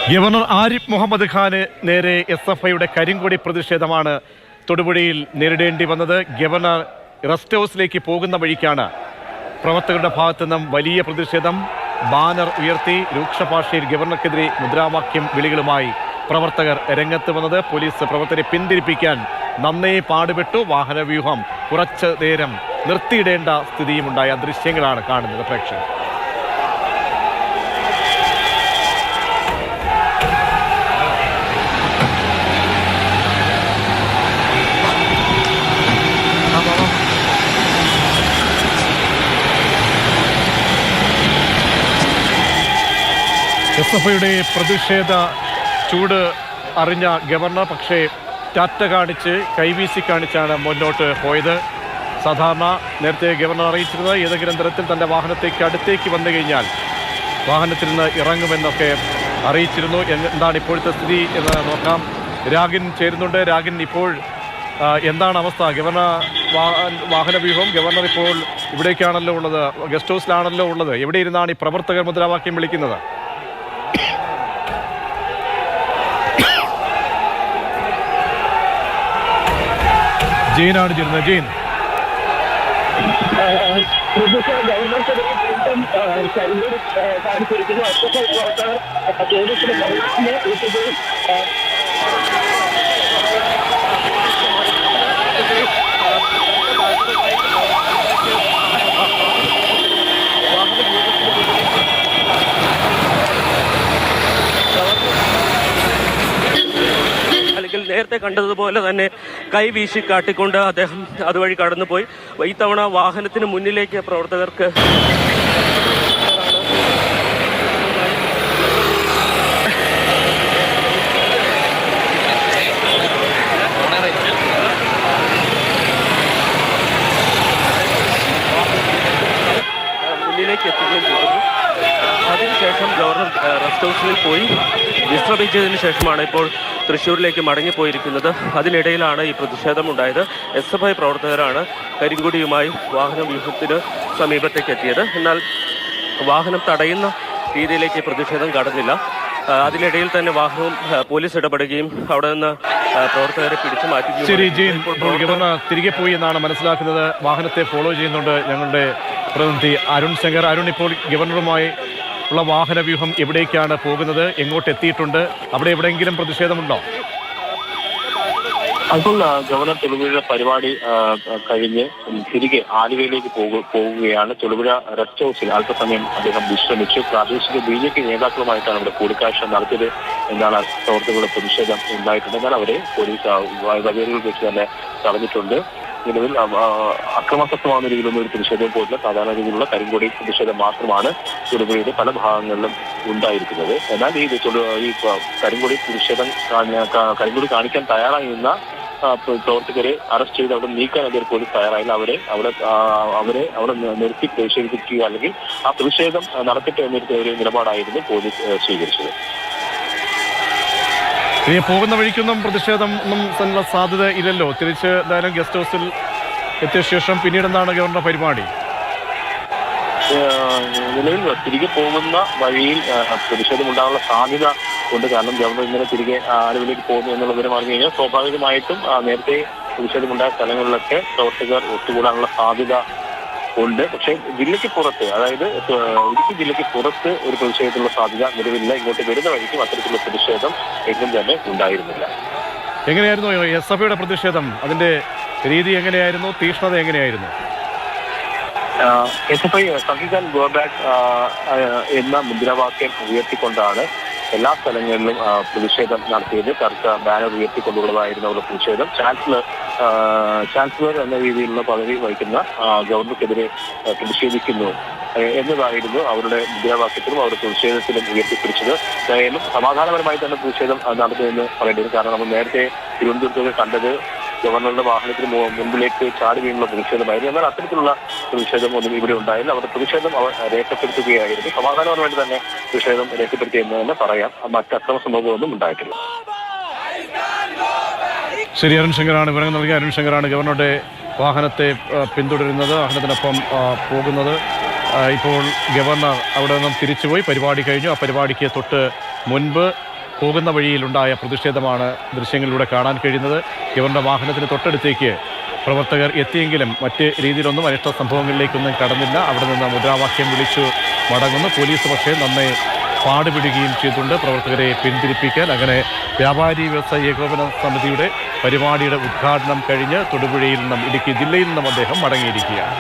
Governor Arif Muhammad Khan നേരെ SFIയുടെ കരിങ്കൊടി പ്രതിഷേധമാണ് തൊടുപുഴയിൽ നേരിടേണ്ടി വന്നത്. ഗവർണർ റെസ്റ്റ് ഹൗസിലേക്ക് പോകുന്ന വഴിക്കാണ് പ്രവർത്തകരുടെ ഭാഗത്തു നിന്നും വലിയ പ്രതിഷേധം. ബാനർ ഉയർത്തി രൂക്ഷ ഭാഷയിൽ ഗവർണർക്കെതിരെ മുദ്രാവാക്യം വിളികളുമായി പ്രവർത്തകർ രംഗത്ത് വന്നത്. പോലീസ് പ്രവർത്തകരെ പിന്തിരിപ്പിക്കാൻ നന്നേ പാടുപെട്ടു. വാഹനവ്യൂഹം കുറച്ചു നേരം നിർത്തിയിടേണ്ട സ്ഥിതിയുമുണ്ടായ ദൃശ്യങ്ങളാണ് കാണുന്നത് പ്രേക്ഷകർ. SFIയുടെ പ്രതിഷേധ ചൂട് അറിഞ്ഞ ഗവർണർ പക്ഷേ ടാറ്റ കാണിച്ച് കൈവീശി കാണിച്ചാണ് മുന്നോട്ട് പോയത്. സാധാരണ നേരത്തെ ഗവർണർ അറിയിച്ചിരുന്നത് ഏതെങ്കിലും തരത്തിൽ തൻ്റെ വാഹനത്തേക്ക് അടുത്തേക്ക് വന്നു കഴിഞ്ഞാൽ വാഹനത്തിൽ നിന്ന് ഇറങ്ങുമെന്നൊക്കെ അറിയിച്ചിരുന്നു. എന്താണ് ഇപ്പോഴത്തെ സ്ഥിതി എന്ന് നോക്കാം. രാഗിൻ ചേരുന്നുണ്ട്. രാഗിൻ, ഇപ്പോൾ എന്താണ് അവസ്ഥ? വാഹനവ്യൂഹം ഗവർണർ ഇപ്പോൾ ഇവിടേക്കാണല്ലോ ഉള്ളത്, ഗസ്റ്റ് ഹൗസിലാണല്ലോ ഉള്ളത്. എവിടെ ഇരുന്നാണ് ഈ പ്രവർത്തകർ മുദ്രാവാക്യം വിളിക്കുന്നത്? ജെയിനാണ് ചേരുന്നത്. ജെയിൻ, നേരത്തെ കണ്ടതുപോലെ തന്നെ കൈവീശി കാട്ടിക്കൊണ്ട് അദ്ദേഹം അതുവഴി കടന്നുപോയി. ഇത്തവണ വാഹനത്തിന് മുന്നിലേക്ക് പ്രവർത്തകർക്ക് മുന്നിലേക്ക് എത്തുകയും ചെയ്തു. അതിനുശേഷം ഗവർണർ റെസ്റ്റ് ഹൗസിൽ പോയി വിശ്രമിച്ചതിന് ശേഷമാണ് ഇപ്പോൾ തൃശ്ശൂരിലേക്ക് മടങ്ങിപ്പോയിരിക്കുന്നത്. അതിനിടയിലാണ് ഈ പ്രതിഷേധം ഉണ്ടായത്. SFI പ്രവർത്തകരാണ് കരിങ്കൊടിയുമായി വാഹനവ്യൂഹത്തിന് സമീപത്തേക്ക് എത്തിയത്. എന്നാൽ വാഹനം തടയുന്ന രീതിയിലേക്ക് പ്രതിഷേധം കടന്നില്ല. അതിനിടയിൽ തന്നെ വാഹനവും പോലീസ് ഇടപെടുകയും അവിടെ നിന്ന് പ്രവർത്തകരെ പിടിച്ചു മാറ്റുകയും. ശരി ജെയിൻ, ഗവർണർ തിരികെ പോയി എന്നാണ് മനസ്സിലാക്കുന്നത്. വാഹനത്തെ ഫോളോ ചെയ്യുന്നുണ്ട് ഞങ്ങളുടെ പ്രതിനിധി അരുൺ ശങ്കർ. അരുൺ, ഇപ്പോൾ ഗവർണറുമായി ഉള്ള വാഹനവ്യൂഹം എവിടേക്കാണ് പോകുന്നത്? എങ്ങോട്ട് എത്തിയിട്ടുണ്ട്? അവിടെ എവിടെയെങ്കിലും പ്രതിഷേധമുണ്ടോ? അപ്പോൾ ഗവർണർ തൊടുപുഴ പരിപാടി കഴിഞ്ഞ് തിരികെ ആലുവയിലേക്ക് പോകുകയാണ്. തൊടുപുഴ റെസ്റ്റ് ഹൗസിൽ അല്പസമയം അദ്ദേഹം വിശ്രമിച്ചു. പ്രാദേശിക BJP നേതാക്കളുമായിട്ടാണ് ഇവിടെ കൂടിക്കാഴ്ച നടത്തിയത് എന്നാണ് പ്രവർത്തകരുടെ പ്രതിഷേധം ഉണ്ടായിട്ടുണ്ട്. എന്നാൽ അവരെ പോലീസ് വകേരികൾ വെച്ച് തന്നെ തടഞ്ഞിട്ടുണ്ട്. നിലവിൽ അക്രമാസക്തമാകുന്ന രീതിയിലൊന്നും ഒരു പ്രതിഷേധം പോയില്ല. സാധാരണ രീതിയിലുള്ള കരിങ്കൊടി പ്രതിഷേധം മാത്രമാണ് തൊടുപുഴയുടെ പല ഭാഗങ്ങളിലും ഉണ്ടായിരിക്കുന്നത്. എന്നാൽ ഈ കരിങ്കൊടി പ്രതിഷേധം കരിങ്കൊടി കാണിക്കാൻ തയ്യാറായി നിന്ന പ്രവർത്തകരെ അറസ്റ്റ് ചെയ്ത് അവിടെ നീക്കാൻ അതിൽ പോലീസ് തയ്യാറായില്ല. അവരെ അവിടെ നിർത്തി പ്രതിഷേധിപ്പിക്കുക അല്ലെങ്കിൽ ആ പ്രതിഷേധം നടത്തിയിട്ട് എന്നൊരു നിലപാടായിരുന്നു പോലീസ് സ്വീകരിച്ചത്. ഇനി പോകുന്ന വഴിക്കൊന്നും പ്രതിഷേധം ഒന്നും സാധ്യത ഇല്ലല്ലോ. തിരിച്ച് എന്തായാലും ഗസ്റ്റ് ഹൗസിൽ എത്തിയ ശേഷം പിന്നീട് എന്താണ് ഗവർണറുടെ പരിപാടി? നിലവിൽ തിരികെ പോകുന്ന വഴിയിൽ പ്രതിഷേധം ഉണ്ടാകാനുള്ള സാധ്യത ഉണ്ട്. കാരണം ഗവർണർ ഇന്നലെ തിരികെ ആലുവയിലേക്ക് പോകുന്നു എന്നുള്ള വിവരം അറിഞ്ഞു കഴിഞ്ഞാൽ സ്വാഭാവികമായിട്ടും നേരത്തെ പ്രതിഷേധമുണ്ടായ സ്ഥലങ്ങളിലൊക്കെ പ്രവർത്തകർ ഒത്തുകൂടാനുള്ള സാധ്യത ഉണ്ട്. പക്ഷേ ജില്ലയ്ക്ക് പുറത്ത്, അതായത് ഇടുക്കി ജില്ലയ്ക്ക് പുറത്ത് ഒരു പ്രതിഷേധത്തിനുള്ള സാധ്യത നിലവിലില്ല. ഇങ്ങോട്ട് വരുന്ന വഴിക്കും അത്തരത്തിലുള്ള പ്രതിഷേധം എങ്ങും തന്നെ ഉണ്ടായിരുന്നില്ല. എങ്ങനെയായിരുന്നു SFIയുടെ പ്രതിഷേധം? അതിന്റെ രീതി എങ്ങനെയായിരുന്നു? തീക്ഷ്ണത എങ്ങനെയായിരുന്നു? SFI സംഘിക്കാൻ ഗോ ബാക്ക് എന്ന മുദ്രാവാക്യം ഉയർത്തിക്കൊണ്ടാണ് എല്ലാ സ്ഥലങ്ങളിലും പ്രതിഷേധം നടത്തിയത്. കറുത്ത ബാനർ ഉയർത്തിക്കൊണ്ടുള്ളതായിരുന്നു അവരുടെ പ്രതിഷേധം. ചാൻസലർ എന്ന രീതിയിലുള്ള പദവി വഹിക്കുന്ന ഗവർണർക്കെതിരെ പ്രതിഷേധിക്കുന്നു എന്നതായിരുന്നു അവരുടെ മുദ്രാവാക്യത്തിലും അവരുടെ പ്രതിഷേധത്തിലും ഉയർത്തിപ്പിടിച്ചത്. ഏതായാലും സമാധാനപരമായി തന്നെ പ്രതിഷേധം നടത്തുമെന്ന് പറയേണ്ടി വരും. കാരണം നമ്മൾ നേരത്തെ തിരുവനന്തപുരത്തൊക്കെ കണ്ടത് ഗവർണറുടെ വാഹനത്തിന് മുമ്പിലേക്ക് ചാടി വീണുള്ള പ്രതിഷേധമായിരുന്നു. എന്നാൽ അത്തരത്തിലുള്ള പ്രതിഷേധം ഒന്നും ഇവിടെ ഉണ്ടായില്ല. അവരുടെ പ്രതിഷേധം അവർ രേഖപ്പെടുത്തുകയായിരുന്നു. സമാധാനപരമായിട്ട് തന്നെ പ്രതിഷേധം രേഖപ്പെടുത്തിയെന്ന് തന്നെ പറയാം. മറ്റ് അക്രമ സംഭവങ്ങളൊന്നും ഉണ്ടായിട്ടില്ല. ശരി, അരുൺ ശങ്കറാണ് വിവരങ്ങൾ നൽകിയ. അരുൺ ശങ്കറാണ് ഗവർണറുടെ വാഹനത്തെ പിന്തുടരുന്നത്, വാഹനത്തിനൊപ്പം പോകുന്നത്. ഇപ്പോൾ ഗവർണർ അവിടെ നിന്നും തിരിച്ചുപോയി. പരിപാടി കഴിഞ്ഞു. ആ പരിപാടിക്ക് തൊട്ട് മുൻപ് പോകുന്ന വഴിയിലുണ്ടായ പ്രതിഷേധമാണ് ദൃശ്യങ്ങളിലൂടെ കാണാൻ കഴിയുന്നത്. ഗവർണറുടെ വാഹനത്തിന് തൊട്ടടുത്തേക്ക് പ്രവർത്തകർ എത്തിയെങ്കിലും മറ്റ് രീതിയിലൊന്നും അനിഷ്ട സംഭവങ്ങളിലേക്കൊന്നും കടന്നില്ല. അവിടെ നിന്ന് മുദ്രാവാക്യം വിളിച്ചു മടങ്ങുന്നു. പോലീസ് പക്ഷേ നന്നേ പാടുപിടുകയും ചെയ്തിട്ടുണ്ട് പ്രവർത്തകരെ പിന്തിരിപ്പിക്കാൻ. അങ്ങനെ വ്യാപാരി വ്യവസായ ഏകോപന സമിതിയുടെ പരിപാടിയുടെ ഉദ്ഘാടനം കഴിഞ്ഞ് തൊടുപുഴയിൽ നിന്നും ഇടുക്കി ജില്ലയിൽ നിന്നും അദ്ദേഹം മടങ്ങിയിരിക്കുകയാണ്.